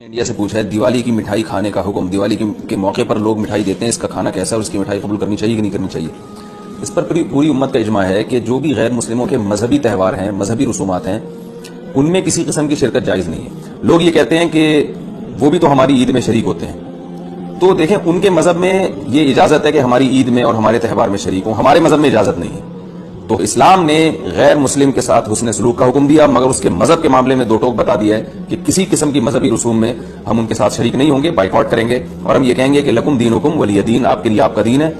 India سے پوچھا ہے دیوالی کی مٹھائی کھانے کا حکم، دیوالی کے موقع پر لوگ مٹھائی دیتے ہیں، اس کا کھانا کیسا ہے اور اس کی مٹھائی قبول کرنی چاہیے کہ نہیں کرنی چاہیے؟ اس پر پوری امت کا اجماع ہے کہ جو بھی غیر مسلموں کے مذہبی تہوار ہیں، مذہبی رسومات ہیں، ان میں کسی قسم کی شرکت جائز نہیں ہے۔ لوگ یہ کہتے ہیں کہ وہ بھی تو ہماری عید میں شریک ہوتے ہیں، تو دیکھیں ان کے مذہب میں یہ اجازت ہے کہ ہماری عید میں اور ہمارے تہوار میں شریک ہوں، ہمارے مذہب میں اجازت نہیں ہے۔ تو اسلام نے غیر مسلم کے ساتھ حسن سلوک کا حکم دیا، مگر اس کے مذہب کے معاملے میں دو ٹوک بتا دیا ہے کہ کسی قسم کی مذہبی رسوم میں ہم ان کے ساتھ شریک نہیں ہوں گے، بائیکاٹ کریں گے، اور ہم یہ کہیں گے کہ لکم دینکم ولی دین، آپ کے لیے آپ کا دین ہے،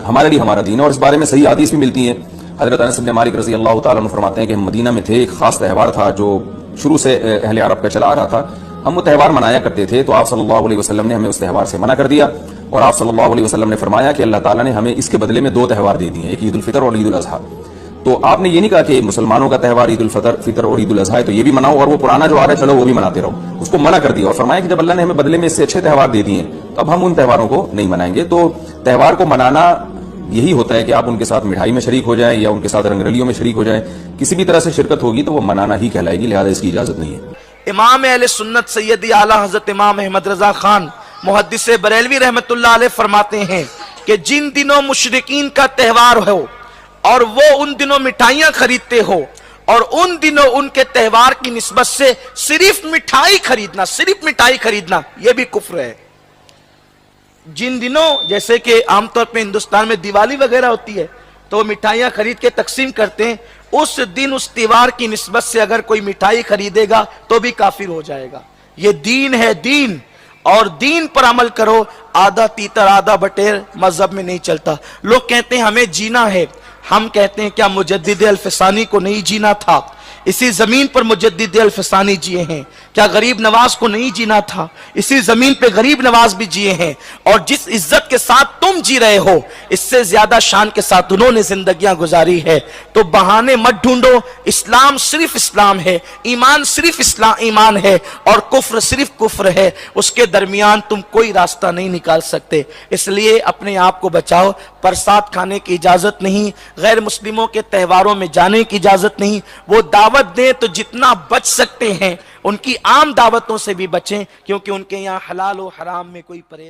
ہمارے لیے ہمارا دین ہے۔ اور اس بارے میں صحیح حدیث بھی ملتی ہیں۔ حضرت انس بن مالک رضی اللہ تعالیٰ عنہ فرماتے ہیں کہ ہم مدینہ میں تھے، ایک خاص تہوار تھا جو شروع سے اہل عرب کا چلا آ رہا تھا، ہم وہ تہوار منایا کرتے تھے، تو آپ صلی اللہ علیہ وسلم نے ہمیں اس تہوار سے منع کر دیا، اور آپ صلی اللہ علیہ وسلم نے فرمایا کہ اللہ تعالیٰ نے ہمیں اس کے بدلے میں دو تہوار دے دیے ہیں، ایک عید الفطر اور عید الاضحیٰ۔ تو آپ نے یہ نہیں کہا کہ مسلمانوں کا تہوار عید الفطر اور عید الاضحیٰ ہے تو یہ بھی مناؤ، اور وہ پرانا جو آ رہا ہے چلو وہ بھی مناتے رہو، اس کو منع کر دیا، اور فرمایا کہ جب اللہ نے ہمیں بدلے میں اس سے اچھے تہوار دے دیے ہیں تو اب ہم ان تہواروں کو نہیں منائیں گے۔ تو تہوار کو منانا یہی ہوتا ہے کہ آپ ان کے ساتھ مٹھائی میں شریک ہو جائیں یا ان کے ساتھ رنگ رلیوں میں شریک ہو جائیں، کسی بھی طرح سے شرکت ہوگی تو وہ منانا ہی کہلائے گی، لہذا اس کی اجازت نہیں ہے۔ امام اہل سنت سیدی اعلیٰ حضرت امام احمد رضا خان محدث بریلوی رحمت اللہ علیہ فرماتے ہیں کہ جن دنوں مشرکین کا تہوار ہو اور وہ ان دنوں مٹھائیاں خریدتے ہو، اور ان دنوں ان کے تہوار کی نسبت سے صرف مٹھائی خریدنا یہ بھی کفر ہے۔ جن دنوں جیسے کہ عام طور پہ ہندوستان میں دیوالی وغیرہ ہوتی ہے تو وہ مٹھائیاں خرید کے تقسیم کرتے ہیں، اس دن اس تہوار کی نسبت سے اگر کوئی مٹھائی خریدے گا تو بھی کافر ہو جائے گا۔ یہ دین ہے، دین، اور دین پر عمل کرو، آدھا تیتر آدھا بٹیر مذہب میں نہیں چلتا۔ لوگ کہتے ہیں ہمیں جینا ہے، ہم کہتے ہیں کیا مجدد الفسانی کو نہیں جینا تھا؟ اسی زمین پر مجدد الفسانی جیے ہیں۔ کیا غریب نواز کو نہیں جینا تھا؟ اسی زمین پہ غریب نواز بھی جیے ہیں، اور جس عزت کے ساتھ تم جی رہے ہو اس سے زیادہ شان کے ساتھ انہوں نے زندگیاں گزاری ہے۔ تو بہانے مت ڈھونڈو، اسلام صرف اسلام ہے، ایمان صرف ایمان ہے، اور کفر صرف کفر ہے، اس کے درمیان تم کوئی راستہ نہیں نکال سکتے۔ اس لیے اپنے آپ کو بچاؤ، پرساد کھانے کی اجازت نہیں، غیر مسلموں کے تہواروں میں جانے کی اجازت نہیں۔ وہ دعوت دیں تو جتنا بچ سکتے ہیں ان کی عام دعوتوں سے بھی بچیں، کیونکہ ان کے یہاں حلال و حرام میں کوئی پرہیز